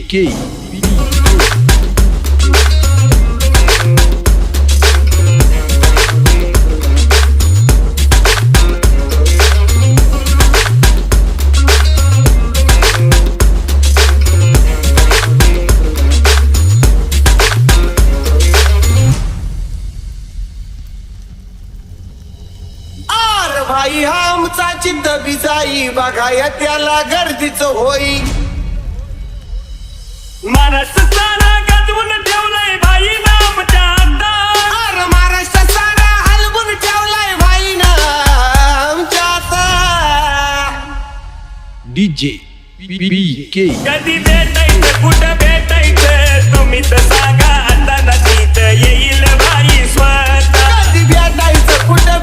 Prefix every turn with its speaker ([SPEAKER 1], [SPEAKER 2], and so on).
[SPEAKER 1] BK.
[SPEAKER 2] भाई हा आमचा चित्त बिजाई बघाया त्याला गर्दीच होई
[SPEAKER 3] महाराष्ट्र सारा गाजवून ठेवलाय भाई नामच्या आता
[SPEAKER 2] अरे महाराष्ट्र सारा हलवून ठेवलाय भाई नामच्या आता
[SPEAKER 1] DJ BK.
[SPEAKER 3] कधी भेटायचं कुठं भेटायचं तुम्हीच सांगा आता नदीत येईल भाई स्वतः
[SPEAKER 2] कधी भेटायचं कुठं